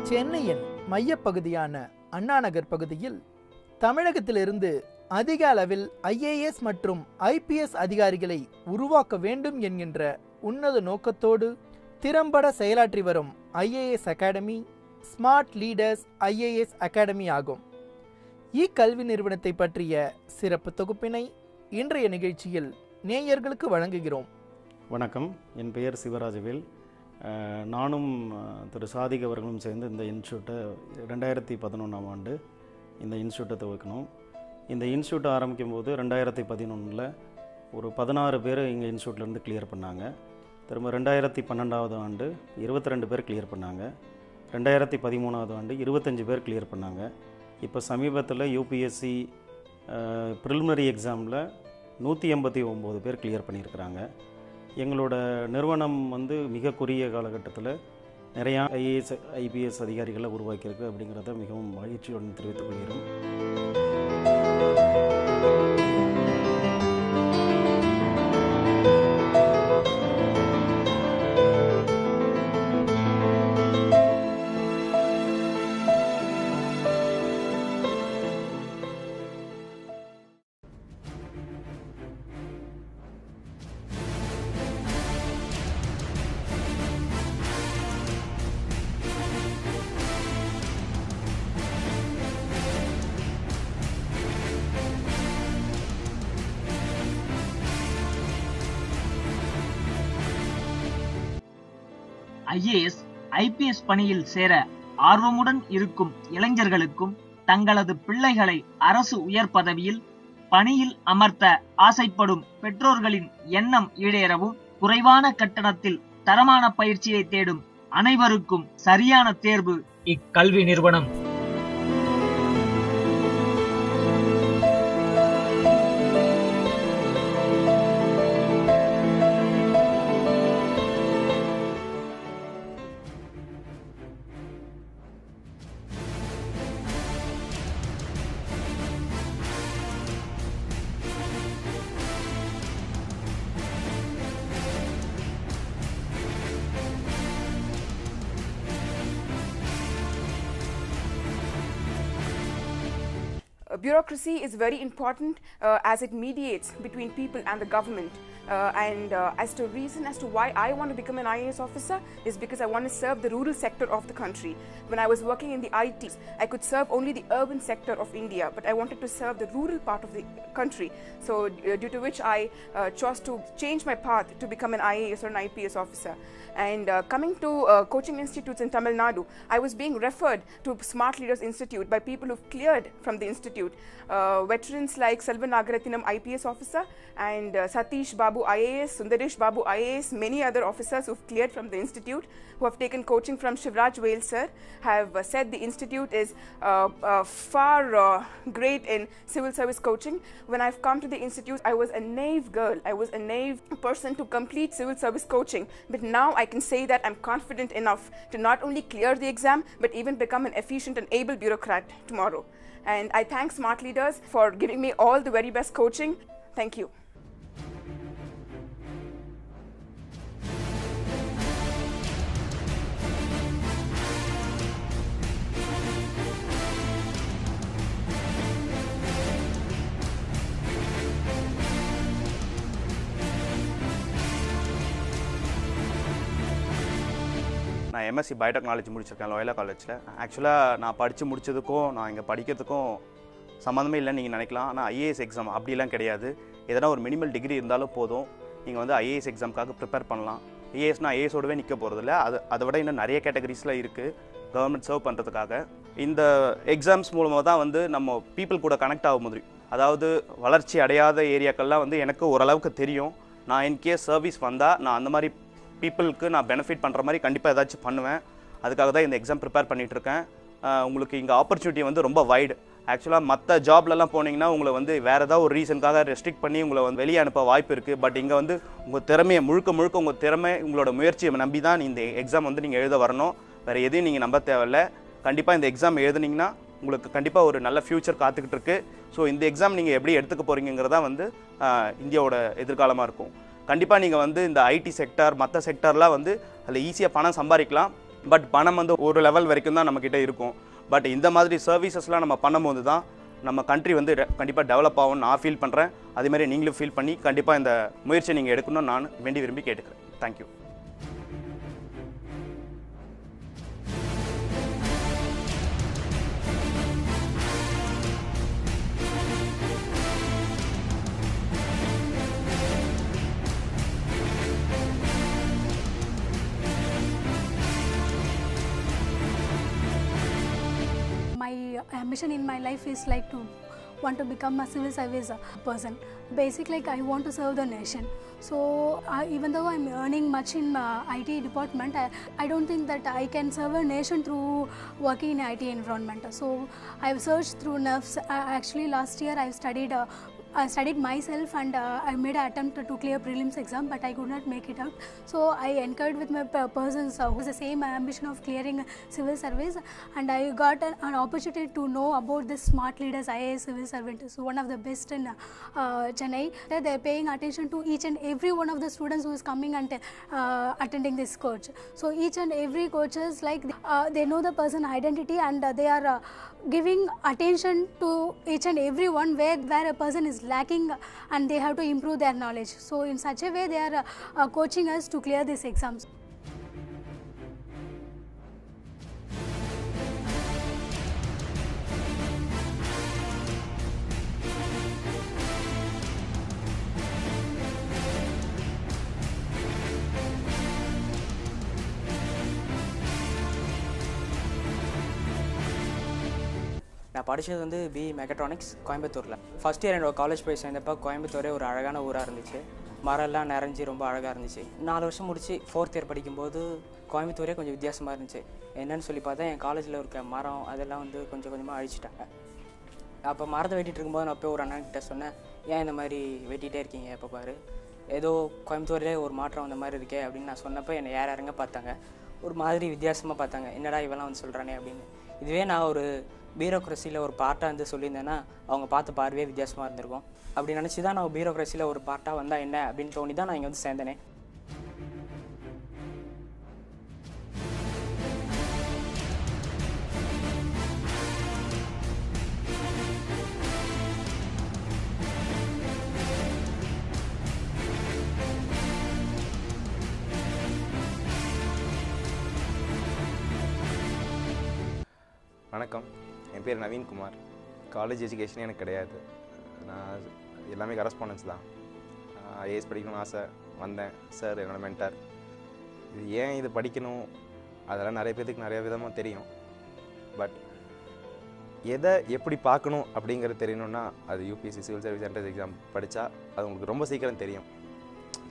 சென்னையின் மையப்பகுதியான அண்ணாநகர் பகுதியில் தமிழகத்திலிருந்து அதிக அளவில் IAS மற்றும் IPS அதிகாரிகளை உருவாக்க வேண்டும் என்கின்ற உன்னத நோக்கத்தோடு திறம்பட செயலாற்றி வரும் IAS academy smart leaders IAS academy ஆகும். இக்கல்வி நிறுவனத்தை பற்றிய சிறப்பு தொகுப்பினை இன்றைய நிகழ்ச்சியில் நேயர்களுக்கு வழங்குகிறோம். வணக்கம், என் பெயர் சிவராஜவேல். நானும் திரு சாதிக் அவர்களும் சேர்ந்து இந்த இன்ஸ்டியூட்டை 2011ஆம் ஆண்டு இந்த இன்ஸ்டியூட்டை துவக்கணும். இந்த இன்ஸ்டியூட்டை ஆரம்பிக்கும் போது 2011 ஒரு 16 பேர் எங்கள் இன்ஸ்டியூட்லேருந்து கிளியர் பண்ணாங்க. திரும்ப 2012ஆவது ஆண்டு 22 பேர் கிளியர் பண்ணாங்க. 2013ஆவது ஆண்டு 25 பேர் கிளியர் பண்ணாங்க. இப்போ சமீபத்தில் UPSC ப்ரிலிமினரி எக்ஸாமில் 189 பேர் கிளியர் பண்ணியிருக்கிறாங்க. எங்களோட நிறுவனம் மிக குறுகிய காலகட்டத்தில் நிறையா IAS IPS அதிகாரிகளை உருவாக்கியிருக்கு அப்படிங்கிறத மிகவும் மகிழ்ச்சியுடன் தெரிவித்துக் கொள்கிறோம். IAS IPS பணியில் சேர ஆர்வமுடன் இருக்கும் இளைஞர்களுக்கும் தங்களது பிள்ளைகளை அரசு உயர் பதவியில் பணியில் அமர்த்த ஆசைப்படும் பெற்றோர்களின் எண்ணம் ஈடேறவும் குறைவான கட்டணத்தில் தரமான பயிற்சியை தேடும் அனைவருக்கும் சரியான தேர்வு இக்கல்வி நிறுவனம். Bureaucracy is very important as it mediates between people and the government. As to why I want to become an IAS officer is because I want to serve the rural sector of the country. When I was working in the IT, I could serve only the urban sector of India, but I wanted to serve the rural part of the country. So due to which I chose to change my path to become an IAS or an IPS officer. And coming to coaching institutes in Tamil Nadu, I was being referred to Smart Leaders Institute by people who've cleared from the institute. Veterans like Selvan Nagarathinem IPS officer and Satish Babu IAS, Sundaresh Babu IAS, many other officers who've cleared from the institute, who have taken coaching from Shivraj Vail sir, have said the institute is far great in civil service coaching. When I've come to the institute, I was a naive girl. I was a naive person to complete civil service coaching. But now I can say that I'm confident enough to not only clear the exam, but even become an efficient and able bureaucrat tomorrow. And I thank Smart Leaders for giving me all the very best coaching. Thank you. நான் MSc biotechnology முடிச்சிருக்கேன் Loyola காலேஜில். ஆக்சுவலாக நான் படித்து முடித்ததுக்கும் நான் இங்கே படிக்கிறதுக்கும் சம்மந்தமே இல்லைன்னு நீங்கள் நினைக்கலாம். ஆனால் IAS எக்ஸாம் அப்படிலாம் கிடையாது. எதனா ஒரு மினிமல் டிகிரி இருந்தாலும் போதும், நீங்கள் IAS எக்ஸாமுக்காக ப்ரிப்பேர் பண்ணலாம். IASனால் IASோடவே நிற்க போகிறதில்ல, அதை விட இன்னும் நிறைய கேட்டகரிஸில் இருக்குது கவர்மெண்ட் சர்வ் பண்ணுறதுக்காக. இந்த எக்ஸாம்ஸ் மூலமாக தான் நம்ம பீப்புள் கூட கனெக்ட் ஆக முடியும். அதாவது வளர்ச்சி அடையாத ஏரியாக்கள்லாம் எனக்கு ஓரளவுக்கு தெரியும். நான் இன்கேஸ் சர்வீஸ் வந்தால் நான் அந்த மாதிரி பீப்புளுக்கு நான் பெனிஃபிட் பண்ணுற மாதிரி கண்டிப்பாக ஏதாச்சும் பண்ணுவேன். அதுக்காக தான் இந்த எக்ஸாம் ப்ரிப்பேர் பண்ணிகிட்ருக்கேன். உங்களுக்கு இங்கே ஆப்பர்ச்சுனிட்டி ரொம்ப வைடு. ஆக்சுவலாக மற்ற ஜாப்லலாம் போனீங்கன்னா உங்களை வேறு ஏதாவது ஒரு ரீசனுக்காக ரெஸ்ட்ரிக்ட் பண்ணி உங்களை வெளியே அனுப்ப வாய்ப்பு இருக்குது. பட் இங்கே உங்கள் திறமையை முழுக்க உங்கள் திறமை உங்களோட முயற்சியை நம்பி தான் இந்த எக்ஸாம் நீங்கள் எழுத வரணும். வேறு எதையும் நீங்கள் நம்ப தேவையில்லை. கண்டிப்பாக இந்த எக்ஸாம் எழுதுனீங்கன்னா உங்களுக்கு கண்டிப்பாக ஒரு நல்ல ஃப்யூச்சர் காத்துக்கிட்டு இருக்குது. ஸோ இந்த எக்ஸாம் நீங்கள் எப்படி எடுத்துக்க போகிறீங்கிறதா இந்தியாவோட எதிர்காலமாக இருக்கும். கண்டிப்பாக நீங்கள் இந்த ஐடி செக்டார் மற்ற செக்டார்லாம் அதில் ஈஸியாக பணம் சம்பாதிக்கலாம். பட் பணம் வந்து ஒரு லெவல் வரைக்கும் தான் நம்மக்கிட்ட இருக்கும். பட் இந்த மாதிரி சர்வீசஸ்லாம் நம்ம பண்ணும்போது தான் நம்ம கண்ட்ரி வந்து கண்டிப்பாக டெவலப் ஆகும்னு நான் ஃபீல் பண்ணுறேன். அதேமாதிரி நீங்களும் ஃபீல் பண்ணி கண்டிப்பாக இந்த முயற்சியை நீங்கள் எடுக்கணும்னு நான் வேண்டி விரும்பி கேட்டுக்கிறேன். Thank you. My ambition in my life is like to want to become a civil service person. Basically, like I want to serve the nation. So even though I'm earning much in IT department, I don't think that I can serve a nation through working in IT environment. So I've searched through NERFs. Actually, last year I studied myself and I made an attempt to clear prelims exam, but I could not make it out. So I encouraged with my persons who has the same ambition of clearing civil service, and I got an opportunity to know about this Smart Leaders IAS civil servant. So one of the best in Chennai. They're paying attention to each and every one of the students who is coming and attending this coach. So each and every coaches like they know the person identity, and they are giving attention to each and every one where a person is lacking and they have to improve their knowledge. So in such a way they are coaching us to clear these exams. நான் படித்தது வந்து BE mechatronics கோயம்புத்தூரில். First year என்னோட college போய் சேர்ந்தப்போ கோயம்புத்தூரே ஒரு அழகான ஊராக இருந்துச்சு. மரம்லாம் நிறைஞ்சி ரொம்ப அழகாக இருந்துச்சு. 4 வருஷம் முடித்து 4th இயர் படிக்கும்போது கோயம்புத்தூரே கொஞ்சம் வித்தியாசமாக இருந்துச்சு. என்னென்னு சொல்லி பார்த்தா என் காலேஜில் இருக்க மரம் அதெல்லாம் வந்து கொஞ்சம் கொஞ்சமாக அழிச்சிட்டாங்க. அப்போ மரத்தை வெட்டிகிட்டு இருக்கும்போது நான் போய் ஒரு அண்ணன்கிட்ட சொன்னேன், ஏன் இந்த மாதிரி வெட்டிகிட்டே இருக்கீங்க, எப்போ பாரு ஏதோ கோயம்புத்தூரிலே ஒரு மாற்றம் வந்த மாதிரி இருக்கே அப்படின்னு நான் சொன்னப்போ என்னை யாருங்க பார்த்தாங்க, ஒரு மாதிரி வித்தியாசமாக பார்த்தாங்க. என்னடா இவெல்லாம் வந்து சொல்கிறானே அப்படின்னு. இதுவே நான் ஒரு பியூரோக்ரஸியில் ஒரு பார்ட்டாக வந்து சொல்லியிருந்தேன்னா அவங்க பார்த்து பார்வையே வித்தியாசமாக இருந்திருக்கும். அப்படி நினச்சி தான் நான் பியூரோக்ரஸியில் ஒரு பார்ட்டாக வந்தால் என்ன அப்படின்னு தோணி தான் நான் இங்கே வந்து சேர்ந்தேனே. வணக்கம், என் பேர் நவீன்குமார். காலேஜ் எஜுகேஷன் எனக்கு கிடையாது. நான் எல்லாமே கரஸ்பாண்டன்ஸ் தான். ஐஏஎஸ் படிக்கணும்னு ஆசை வந்தேன். சார் என்னோடய மென்டார். இது ஏன் இது படிக்கணும் அதெல்லாம் நிறைய பேருக்கு நிறைய விதமாக தெரியும். பட் எதை எப்படி பார்க்கணும் அப்படிங்கிறது தெரியணுன்னா அது UPSC civil service entrance exam படித்தா அது உங்களுக்கு ரொம்ப சீக்கிரம் தெரியும்.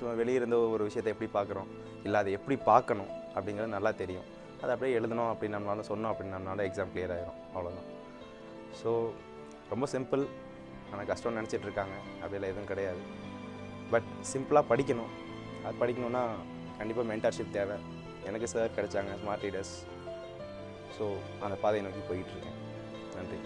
ஸோ வெளியே இருந்த ஒரு விஷயத்தை எப்படி பார்க்குறோம் இல்லை அதை எப்படி பார்க்கணும் அப்படிங்கிறது நல்லா தெரியும். அதை அப்படியே எழுதணும் அப்படின்னு நம்மளால சொன்னோம் அப்படின்னு நம்மளால எக்ஸாம் கிளியர் ஆகிடும், அவ்வளோதான். ஸோ ரொம்ப சிம்பிள். ஆனால் கஷ்டம்னு நினச்சிட்ருக்காங்க, அப்படியெல்லாம் எதுவும் கிடையாது. பட் சிம்பிளாக படிக்கணும். அது படிக்கணுன்னா கண்டிப்பாக மென்டார்ஷிப் தேவை. எனக்கு சார் கிடைச்சாங்க, ஸ்மார்ட் லீடர்ஸ். ஸோ அந்த பாதையை நோக்கி போயிட்டுருக்கேன். நன்றி.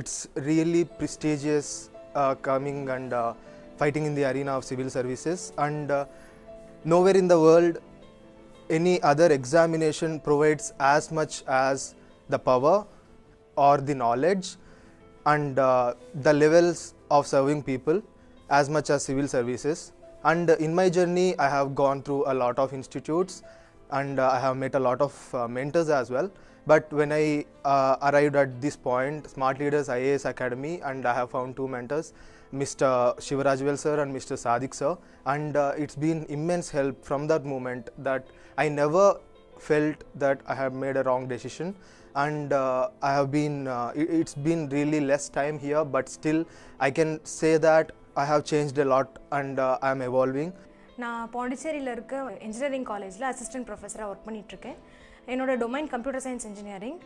It's really prestigious coming and fighting in the arena of civil services, and nowhere in the world any other examination provides as much as the power or the knowledge and the levels of serving people as much as civil services. And in my journey I have gone through a lot of institutes and I have met a lot of mentors as well. But when I arrived at this point, Smart Leaders IAS Academy, and I have found 2 mentors, Mr. Shivarajvel sir and Mr. Sadiq sir, and it's been immense help from that moment that I never felt that I have made a wrong decision, and I have been it's been really less time here, but still I can say that I have changed a lot and I am evolving. நான் பாண்டிச்சேரியில் இருக்க engineering காலேஜில் assistant ப்ரொஃபஸராக work பண்ணிகிட்ருக்கேன். என்னோடய domain computer science engineering.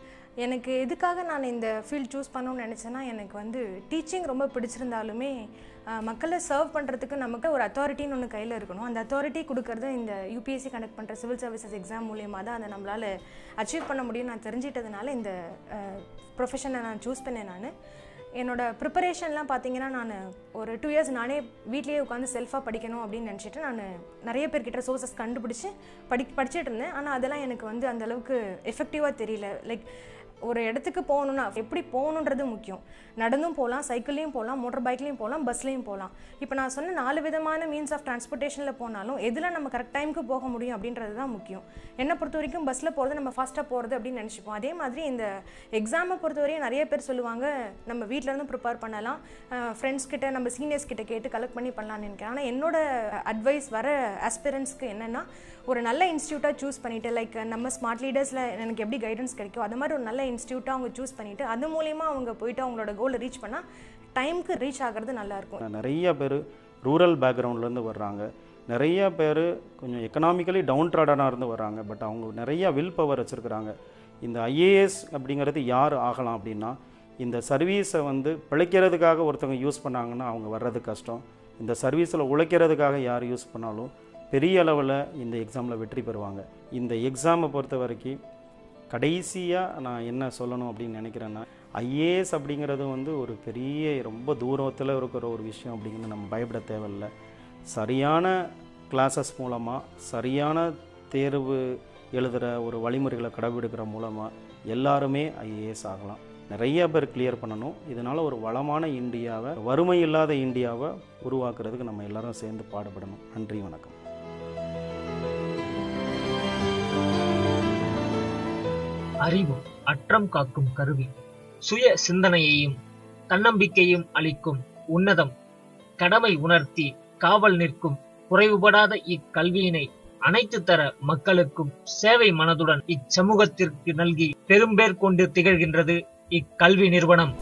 எனக்கு எதுக்காக நான் இந்த ஃபீல்ட் சூஸ் பண்ணணும்னு நினச்சேன்னா, எனக்கு வந்து டீச்சிங் ரொம்ப பிடிச்சிருந்தாலுமே மக்களை சர்வ் பண்ணுறதுக்கு நமக்கு ஒரு அத்தாரிட்டின்னு ஒன்று கையில் இருக்கணும். அந்த அத்தாரிட்டி கொடுக்கறது இந்த யூபிஎஸ்சி கண்டக்ட் பண்ணுற சிவில் சர்வீசஸ் எக்ஸாம் மூலியமாக தான் அதை நம்மளால் அச்சீவ் பண்ண முடியும்னு நான் தெரிஞ்சிட்டதுனால இந்த ப்ரொஃபஷனை நான் சூஸ் பண்ணேன். நான் என்னோடய ப்ரிப்பரேஷன்லாம் பார்த்தீங்கன்னா, நான் ஒரு 2 இயர்ஸ் நானே வீட்லேயே உட்காந்து செல்ஃபாக படிக்கணும் அப்படின்னு நினச்சிட்டு நான் நிறைய பேர்கிட்ட சோர்சஸ் கண்டுபிடிச்சி படிச்சுட்டு இருந்தேன். ஆனால் அதெல்லாம் எனக்கு வந்து அந்தளவுக்கு எஃபெக்டிவாக தெரியல. லைக் ஒரு இடத்துக்கு போகணுன்னா எப்படி போகணுன்றது முக்கியம். நடந்தும் போகலாம், சைக்கிள்லேயும் போகலாம், மோட்டர் பைக்லேயும் போகலாம், பஸ்லேயும் போகலாம். இப்போ நான் சொன்ன 4 விதமான மீன்ஸ் ஆஃப் டிரான்ஸ்போர்ட்டேஷனில் போனாலும் எதில் நம்ம கரெக்ட் டைமுக்கு போக முடியும் அப்படின்றது தான் முக்கியம். என்னை பொறுத்த வரைக்கும் பஸ்ஸில் போகிறது நம்ம ஃபாஸ்ட்டாக போகிறது அப்படின்னு நினச்சிப்போம். அதே மாதிரி இந்த எக்ஸாமை பொறுத்தவரையும் நிறைய பேர் சொல்லுவாங்க நம்ம வீட்டிலேருந்து ப்ரிப்பேர் பண்ணலாம், ஃப்ரெண்ட்ஸ் கிட்ட நம்ம சீனியர்ஸ் கிட்ட கேட்டு கலெக்ட் பண்ணி பண்ணலான்னு நினைக்கிறேன். ஆனால் என்னோட அட்வைஸ் வர ஆஸ்பிரன்ஸ்க்கு என்னென்னா, ஒரு நல்ல இன்ஸ்டியூட்டாக சூஸ் பண்ணிவிட்டு, லைக் நம்ம ஸ்மார்ட் லீடர்ஸில் எனக்கு எப்படி கைடன்ஸ் கிடைக்கும் அது மாதிரி ஒரு நல்ல இன்ஸ்டியூட்டாக அவங்க சூஸ் பண்ணிவிட்டு அது மூலயமா அவங்க போயிட்டு அவங்களோட கோலை ரீச் பண்ணால் டைமுக்கு ரீச் ஆகிறது நல்லாயிருக்கும். நிறைய பேர் ரூரல் பேக்ரவுண்ட்லேருந்து வர்றாங்க, நிறைய பேர் கொஞ்சம் எக்கனாமிக்கலி டவுன் ட்ராடனாக இருந்து வர்றாங்க. பட் அவங்க நிறைய வில் பவர் வச்சுருக்குறாங்க. இந்த ஐஏஎஸ் அப்படிங்கிறது யார் ஆகலாம் அப்படின்னா, இந்த சர்வீஸை வந்து பிழைக்கிறதுக்காக ஒருத்தவங்க யூஸ் பண்ணாங்கன்னா அவங்க வர்றது கஷ்டம். இந்த சர்வீஸில் உழைக்கிறதுக்காக யார் யூஸ் பண்ணாலும் பெரிய அளவில் இந்த எக்ஸாமில் வெற்றி பெறுவாங்க. இந்த எக்ஸாமை பொறுத்த வரைக்கும் கடைசியாக நான் என்ன சொல்லணும் அப்படின்னு நினைக்கிறேன்னா, ஐஏஎஸ் அப்படிங்கிறது வந்து ஒரு பெரிய ரொம்ப தூரத்தில் இருக்கிற ஒரு விஷயம் அப்படிங்கிறது நம்ம பயப்பட தேவையில்லை. சரியான கிளாஸஸ் மூலமாக சரியான தேர்வு எழுதுகிற ஒரு வழிமுறைகளை கடைபிடிக்கிற மூலமாக எல்லாருமே ஐஏஎஸ் ஆகலாம். நிறைய பேர் கிளியர் பண்ணணும். இதனால் ஒரு வளமான இந்தியாவை, வறுமை இல்லாத இந்தியாவை உருவாக்குறதுக்கு நம்ம எல்லாரும் சேர்ந்து பாடுபடணும். நன்றி, வணக்கம். அறிவு அற்றம் காக்கும் கருவி, சுய சிந்தனையையும் தன்னம்பிக்கையும் அளிக்கும் உன்னதம், கடமை உணர்த்தி காவல் நிற்கும் குறைவுபடாத இக்கல்வியினை அனைத்து தர மக்களுக்கும் சேவை மனதுடன் இச்சமூகத்திற்கு நல்கி பெரும்பேர் கொண்டு திகழ்கின்றது இக்கல்வி நிறுவனம்.